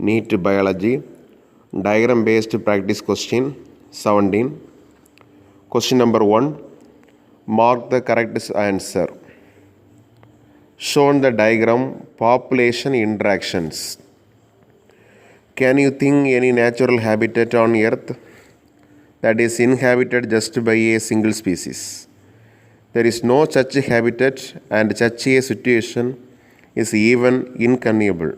NEET Biology, diagram based practice question 17. Question number 1. Mark the correct answer. Shown the diagram population interactions. Can you think any natural habitat on earth that is inhabited just by a single species? There is no such habitat and such a situation is even inconceivable.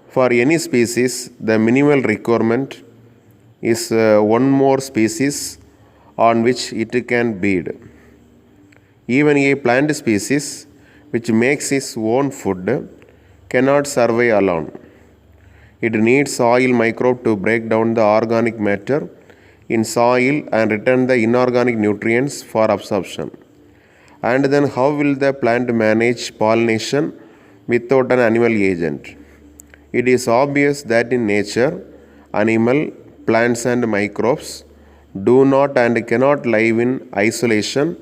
For any species, the minimal requirement is one more species on which it can breed. Even a plant species which makes its own food cannot survive alone. It needs soil microbe to break down the organic matter in soil and return the inorganic nutrients for absorption. And then how will the plant manage pollination without an animal agent? It is obvious that in nature, animal, plants and microbes do not and cannot live in isolation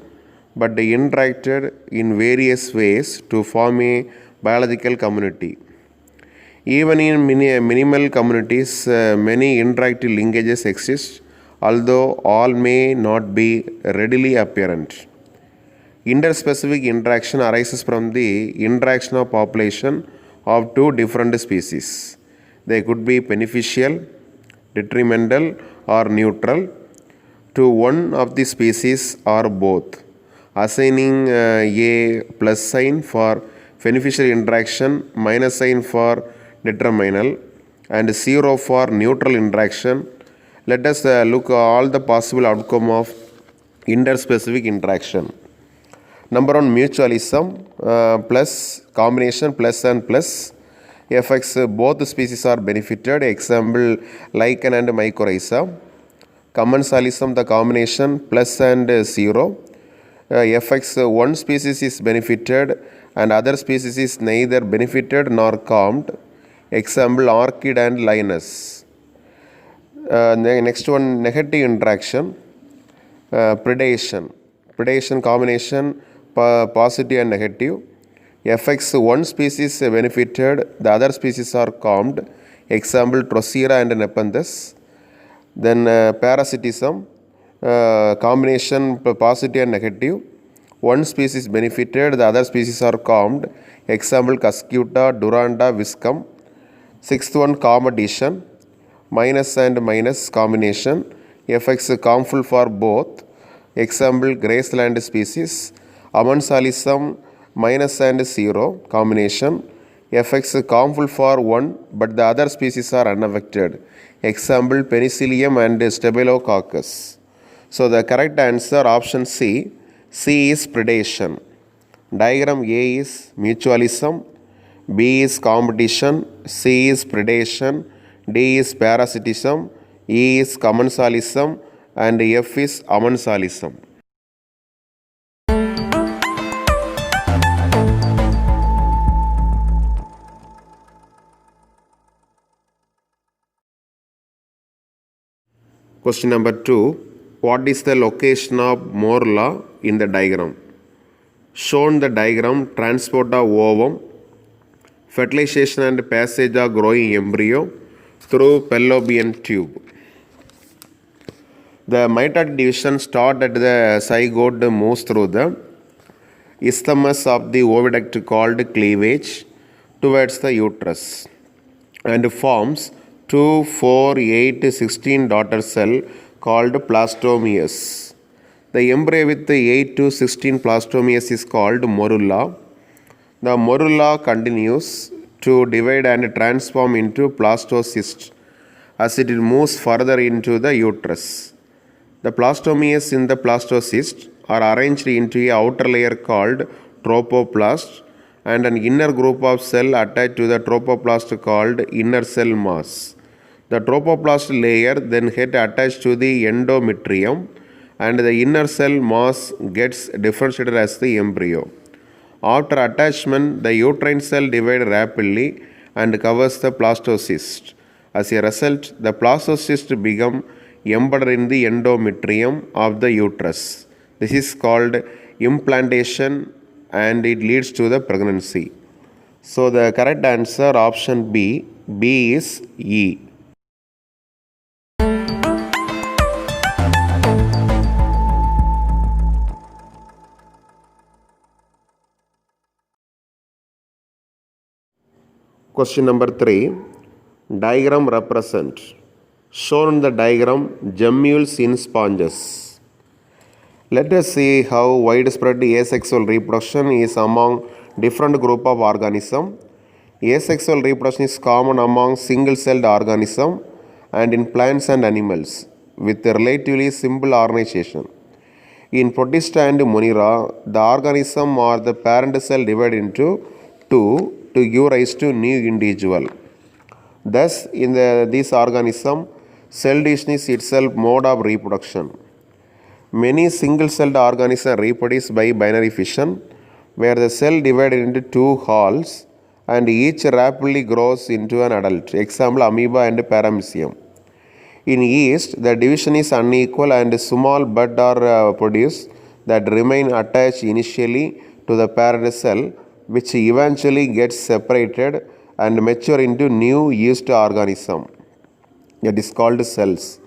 but they interacted in various ways to form a biological community. Even in minimal communities, many interactive linkages exist, although all may not be readily apparent. Interspecific interaction arises from the interaction of population of two different species. They could be beneficial, detrimental, or neutral to one of the species or both, assigning a plus sign for beneficial interaction, minus sign for detrimental, and 0 for neutral interaction. Let us look at all the possible outcome of interspecific interaction. Number 1, mutualism, plus combination, plus and plus. Fx, both species are benefited. Example, lichen and mycorrhiza. Commensalism, the combination, plus and 0. Fx, one species is benefited and other species is neither benefited nor calmed. Example, orchid and linus. Next one, negative interaction, predation. Predation combination, positive and negative. Fx, one species benefited, the other species are calmed. Example, Drosera and Nepenthes. Then parasitism, combination positive and negative. One species benefited, the other species are calmed. Example, Cuscuta, Duranda, Viscum. Sixth one, competition, minus and minus combination. Fx, harmful for both. Example, Graceland species. Commensalism, minus and 0 combination. Fx, harmful for one but the other species are unaffected. Example, Penicillium and Staphylococcus. So the correct answer option C. C is predation. Diagram A is mutualism, B is competition, C is predation, D is parasitism, E is commensalism, and F is amensalism. Question number 2. What is the location of Moore law in the diagram? Shown the diagram, transport of ovum, fertilization and passage of growing embryo through fallopian tube. The mitotic division starts at the zygote, moves through the isthmus of the oviduct called cleavage towards the uterus and forms 2, 4, 8, 16 daughter cell called blastomeres. The embryo with the 8 to 16 blastomeres is called morula. The morula continues to divide and transform into blastocyst as it moves further into the uterus. The blastomeres in the blastocyst are arranged into an outer layer called tropoblast and an inner group of cells attached to the tropoblast called inner cell mass. The tropoblast layer then gets attached to the endometrium and the inner cell mass gets differentiated as the embryo. After attachment, the uterine cell divides rapidly and covers the blastocyst. As a result, the blastocyst becomes embedded in the endometrium of the uterus. This is called implantation and it leads to the pregnancy. So the correct answer option B, B is E. Question number 3. Diagram represent. Shown in the diagram gemmules in sponges. Let us see how widespread asexual reproduction is among different group of organisms. Asexual reproduction is common among single-celled organisms and in plants and animals with a relatively simple organization. In Protista and Monera, the organism or the parent cell divided into two to give rise to new individual. Thus, in this organism, cell division is itself mode of reproduction. Many single-celled organisms reproduce by binary fission, where the cell divided into two halls and each rapidly grows into an adult. Example, amoeba and paramecium. In yeast, the division is unequal and small buds are produced that remain attached initially to the parent cell, which eventually gets separated and mature into new yeast organism. It is called cells.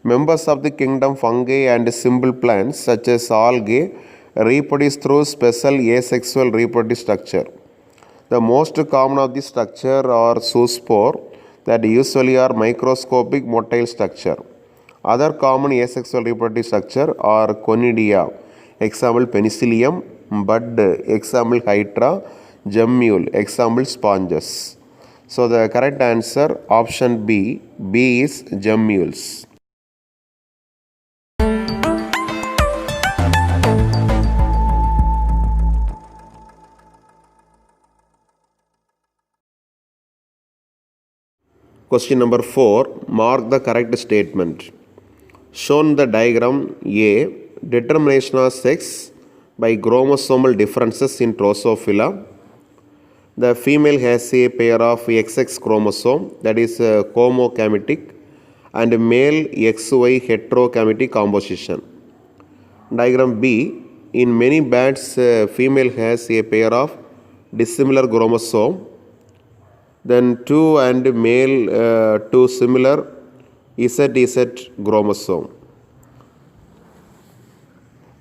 Members of the kingdom fungi and simple plants such as algae reproduce through special asexual reproductive structure. The most common of this structure are zoospore that usually are microscopic motile structure. Other common asexual reproductive structure are conidia, example penicillium, bud, example hydra, gemmule, example sponges. So the correct answer option B is gemmules. Question number 4. Mark the correct statement. Shown the diagram A, determination of sex by chromosomal differences in Drosophila. The female has a pair of XX chromosome, that is homogametic, and male XY heterogametic composition. Diagram B, in many bats, female has a pair of dissimilar chromosome, then 2 and male 2 similar ZZ chromosome.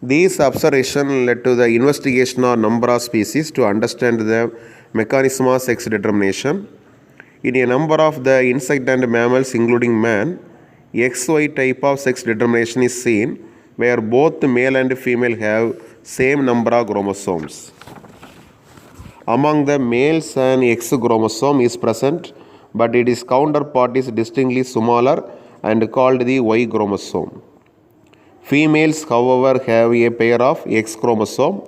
These observations led to the investigation of number of species to understand the mechanism of sex determination. In a number of the insect and mammals including man, XY type of sex determination is seen where both male and female have same number of chromosomes. Among the males an X chromosome is present, but its counterpart is distinctly smaller and called the Y chromosome. Females, however, have a pair of X chromosome.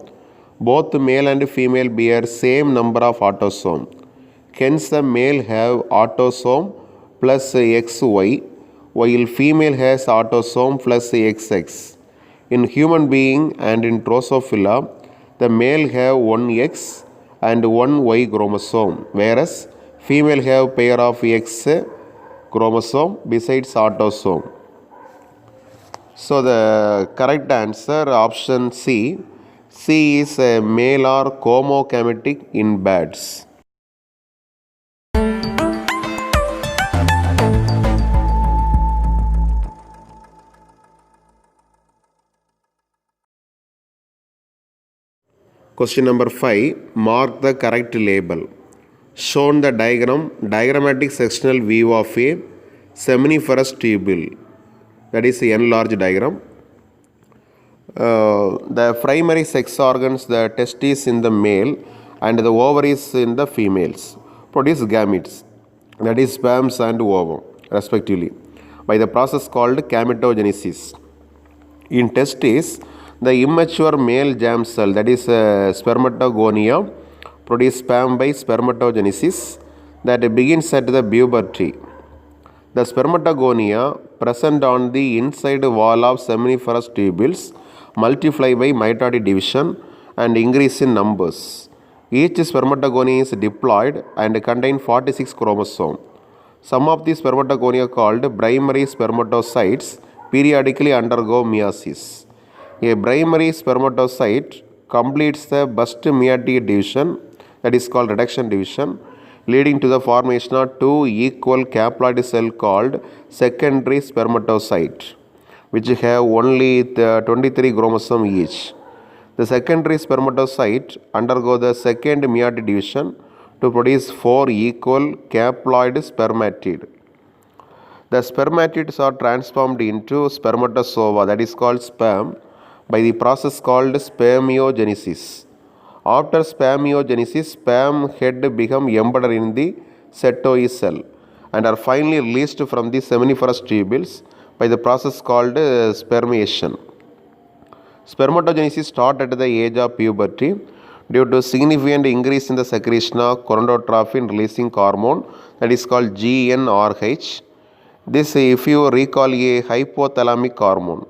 Both male and female bear same number of autosome. Hence, the male have autosome plus XY, while female has autosome plus XX. In human being and in Drosophila, the male have one X and one Y chromosome, whereas female have pair of X chromosome besides autosome. So the correct answer option C. C is a male or homogametic in bats. Question number 5. Mark the correct label. Shown the diagram, diagrammatic sectional view of a seminiferous tubule. That is the enlarged diagram. The primary sex organs, the testes in the male and the ovaries in the females, produce gametes, that is sperms and ovum respectively, by the process called gametogenesis. In testes, the immature male germ cell, that is spermatogonia, produce sperm by spermatogenesis that begins at the puberty. The spermatogonia present on the inside wall of seminiferous tubules multiply by mitotic division and increase in numbers. Each spermatogonia is diploid and contain 46 chromosomes. Some of these spermatogonia called primary spermatocytes periodically undergo meiosis. A primary spermatocyte completes the burst meiotic division, that is called reduction division, leading to the formation of two equal haploid cells called secondary spermatocyte, which have only the 23 chromosomes each. The secondary spermatocyte undergo the second meiotic division to produce four equal haploid spermatid. The spermatids are transformed into spermatozoa, that is called sperm, by the process called spermiogenesis. After spermiogenesis, sperm head become embedded in the setoid cell and are finally released from the seminiferous tubules by the process called spermiation. Spermatogenesis starts at the age of puberty due to significant increase in the secretion of gonadotropin releasing hormone, that is called GnRH. This, if you recall, a hypothalamic hormone.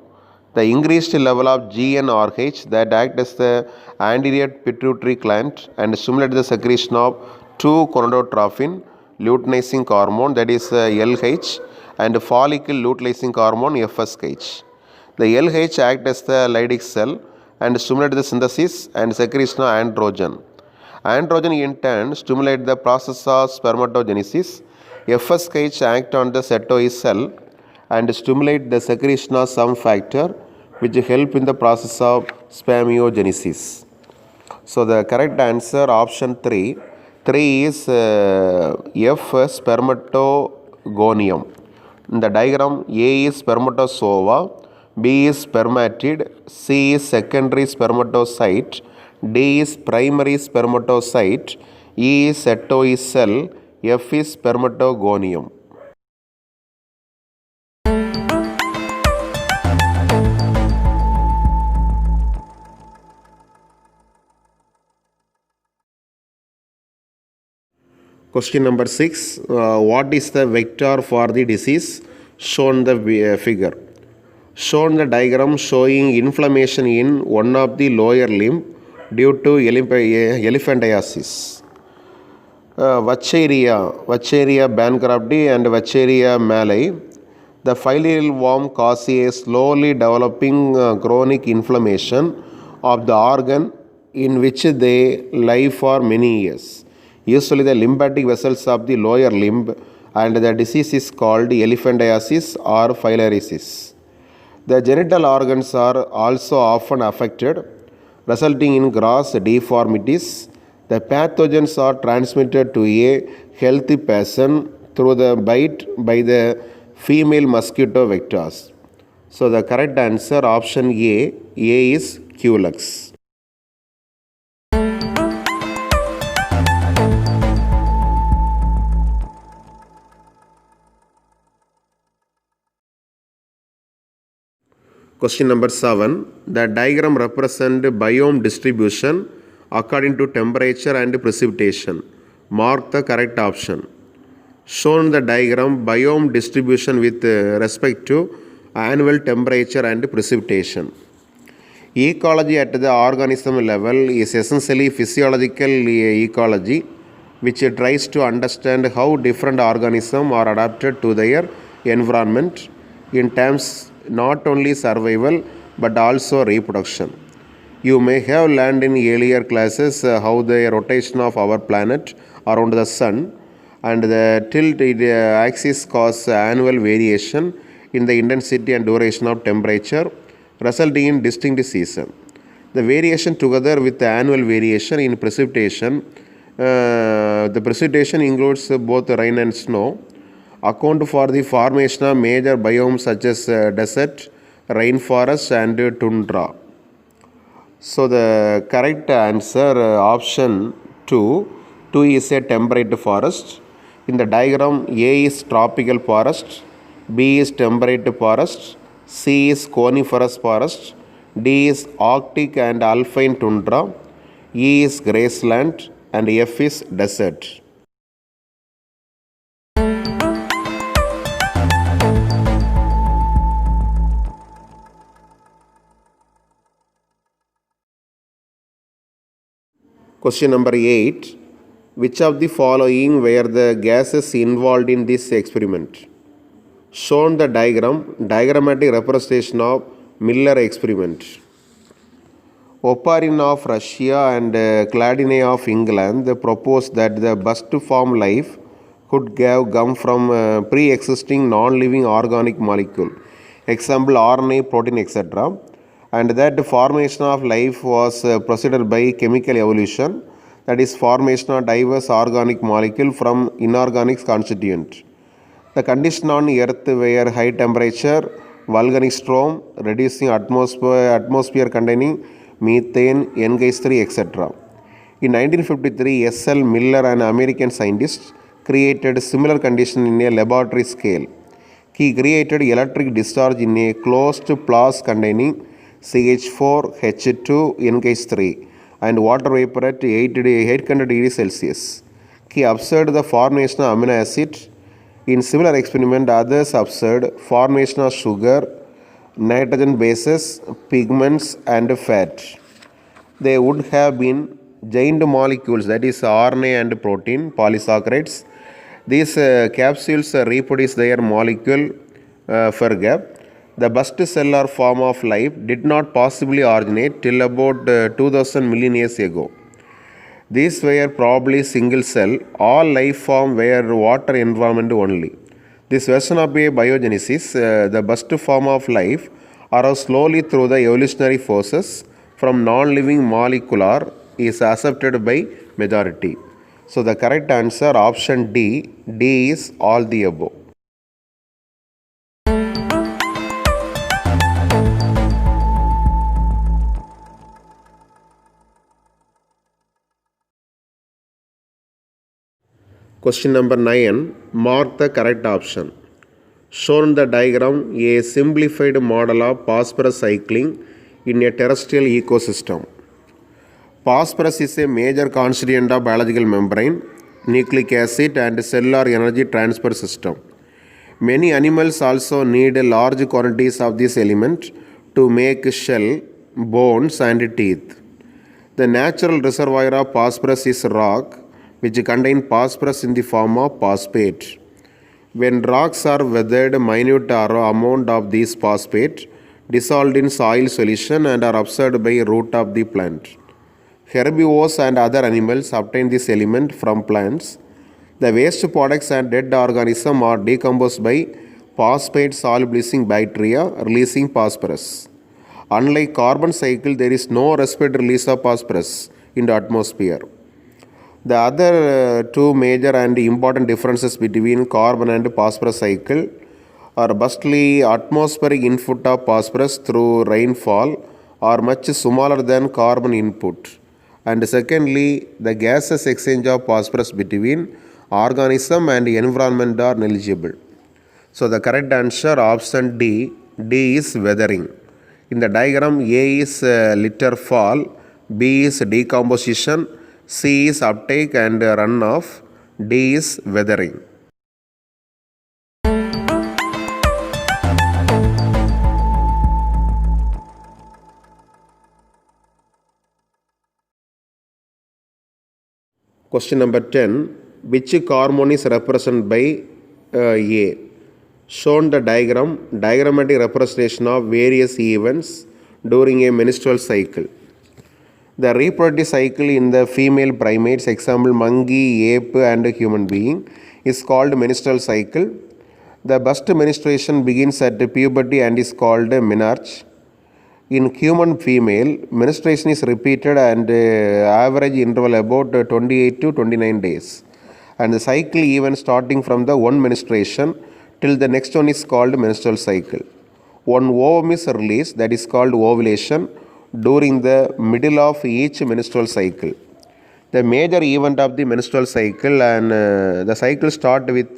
The increased level of GnRH that act as the anterior pituitary gland and stimulate the secretion of 2-gonadotropin luteinizing hormone, that is LH, and follicle luteinizing hormone FSH. The LH act as the Leydig cell and stimulate the synthesis and secretion of androgen. Androgen in turn stimulate the process of spermatogenesis. FSH act on the setoid cell and stimulate the secretion of some factor which help in the process of spermiogenesis. So the correct answer option 3. 3 is F, spermatogonium. In the diagram, A is spermatozoa, B is spermatid, C is secondary spermatocyte, D is primary spermatocyte, E is setoid cell, F is spermatogonium. Question number 6. What is the vector for the disease shown the figure? Shown the diagram showing inflammation in one of the lower limb due to elephantiasis. Vacheria bancrofti and Vacheria malai. The filial worm causes a slowly developing chronic inflammation of the organ in which they lie for many years. Usually the lymphatic vessels of the lower limb, and the disease is called elephantiasis or filariasis. The genital organs are also often affected, resulting in gross deformities. The pathogens are transmitted to a healthy person through the bite by the female mosquito vectors. So the correct answer option A is Culex. Question number 7. The diagram represents biome distribution according to temperature and precipitation. Mark the correct option. Shown the diagram biome distribution with respect to annual temperature and precipitation. Ecology at the organism level is essentially physiological ecology, which tries to understand how different organisms are adapted to their environment in terms not only survival but also reproduction. You may have learned in earlier classes how the rotation of our planet around the sun and the tilt axis cause annual variation in the intensity and duration of temperature, resulting in distinct season. The variation together with the annual variation in precipitation, the precipitation includes both rain and snow, account for the formation of major biomes such as desert, rainforest and tundra. So the correct answer option 2 is a temperate forest. In the diagram, A is tropical forest, B is temperate forest, C is coniferous forest, D is arctic and alpine tundra, E is grassland and F is desert. Question number 8. Which of the following were the gases involved in this experiment? Shown the diagrammatic representation of Miller experiment. Oparin of Russia and Chladni of England they proposed that the bust form life could come from pre-existing non-living organic molecule, example RNA, protein, etc., and that the formation of life was preceded by chemical evolution, that is formation of diverse organic molecule from inorganic constituent. The condition on Earth were high temperature, volcanic storm, reducing atmosphere containing methane, NGAS3, etc. In 1953, S.L. Miller, an American scientist, created similar condition in a laboratory scale. He created electric discharge in a closed flask containing CH4, H2, NGAS3 and water vapor at 800 degrees Celsius. He observed the formation of amino acid. In similar experiment, others observed formation of sugar, nitrogen bases, pigments and fat. They would have been giant molecules, that is RNA and protein, polysaccharides. These capsules reproduce their molecule per gap. The bust cellular form of life did not possibly originate till about 2000 million years ago. These were probably single cell. All life form were water environment only. This version of a biogenesis, the bust form of life, arose slowly through the evolutionary forces from non-living molecular is accepted by majority. So the correct answer option D. D is all the above. Question number 9. Mark the correct option. Shown in the diagram a simplified model of phosphorus cycling in a terrestrial ecosystem. Phosphorus is a major constituent of biological membrane, nucleic acid and cellular energy transfer system. Many animals also need large quantities of this element to make shell, bones and teeth. The natural reservoir of phosphorus is rock, which contain phosphorus in the form of phosphate. When rocks are weathered, minute amount of these phosphate dissolved in soil solution and are absorbed by root of the plant. Herbivores and other animals obtain this element from plants. The waste products and dead organisms are decomposed by phosphate solubilizing bacteria releasing phosphorus. Unlike carbon cycle, there is no rapid release of phosphorus in the atmosphere. The other two major and important differences between carbon and phosphorus cycle are firstly, atmospheric input of phosphorus through rainfall are much smaller than carbon input. And secondly, the gaseous exchange of phosphorus between organism and environment are negligible. So the correct answer option D. D is weathering. In the diagram, A is litter fall, B is decomposition, C is uptake and runoff, D is weathering. Question number 10. Which hormone is represented by A? Shown the diagrammatic representation of various events during a menstrual cycle. The reproductive cycle in the female primates, example monkey, ape and human being, is called menstrual cycle. The first menstruation begins at puberty and is called menarche. In human female, menstruation is repeated and average interval about 28 to 29 days. And the cycle even starting from the one menstruation till the next one is called menstrual cycle. One ovum is released, that is called ovulation, during the middle of each menstrual cycle. The major event of the menstrual cycle and the cycle start with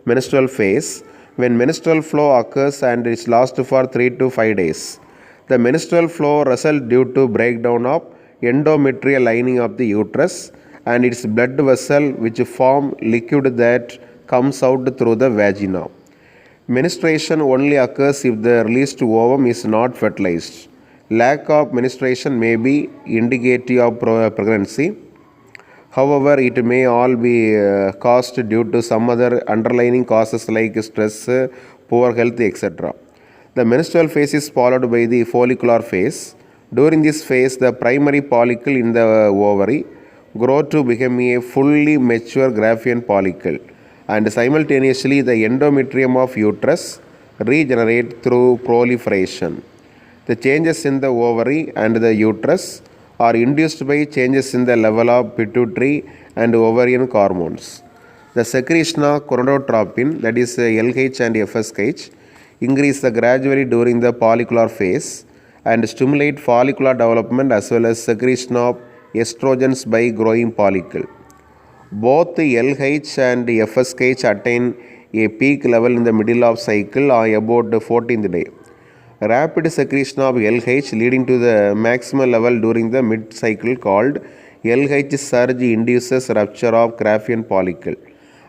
menstrual phase when menstrual flow occurs and it lasts for 3 to 5 days. The menstrual flow results due to breakdown of endometrial lining of the uterus and its blood vessel which form liquid that comes out through the vagina. Menstruation only occurs if the released ovum is not fertilized. Lack of menstruation may be indicative of pregnancy. However, it may all be caused due to some other underlying causes like stress, poor health, etc. The menstrual phase is followed by the follicular phase, During this phase, the primary follicle in the ovary grow to become a fully mature Graafian follicle, and simultaneously the endometrium of uterus regenerate through proliferation. The changes in the ovary and the uterus are induced by changes in the level of pituitary and ovarian hormones. The secretion of gonadotropin, that is LH and FSH, increase gradually during the follicular phase and stimulate follicular development as well as secretion of estrogens by growing follicle. Both the LH and FSH attain a peak level in the middle of cycle or about the 14th day. Rapid secretion of LH leading to the maximal level during the mid-cycle called LH surge induces rupture of Graafian follicle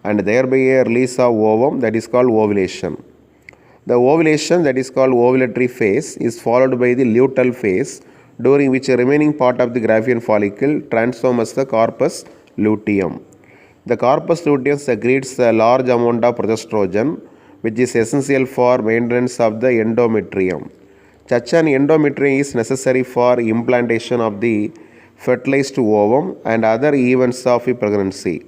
and thereby a release of ovum, that is called ovulation. The ovulation, that is called ovulatory phase, is followed by the luteal phase, during which the remaining part of the Graafian follicle transforms as the corpus luteum. The corpus luteum secretes a large amount of progesterone, which is essential for maintenance of the endometrium. Such an endometrium is necessary for implantation of the fertilized ovum and other events of pregnancy.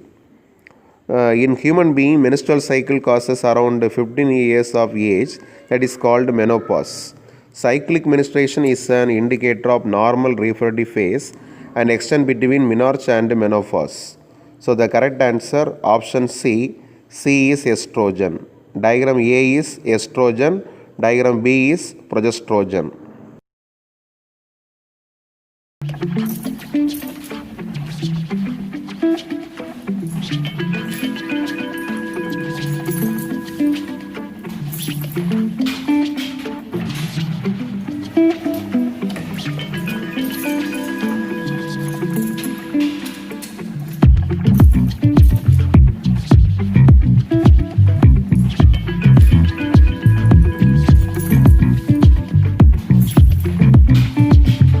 In human being, menstrual cycle causes around 15 years of age, that is called menopause. Cyclic menstruation is an indicator of normal reproductive phase and extend between menarche and menopause. So the correct answer option C is estrogen. Diagram A is estrogen, diagram B is progesterone.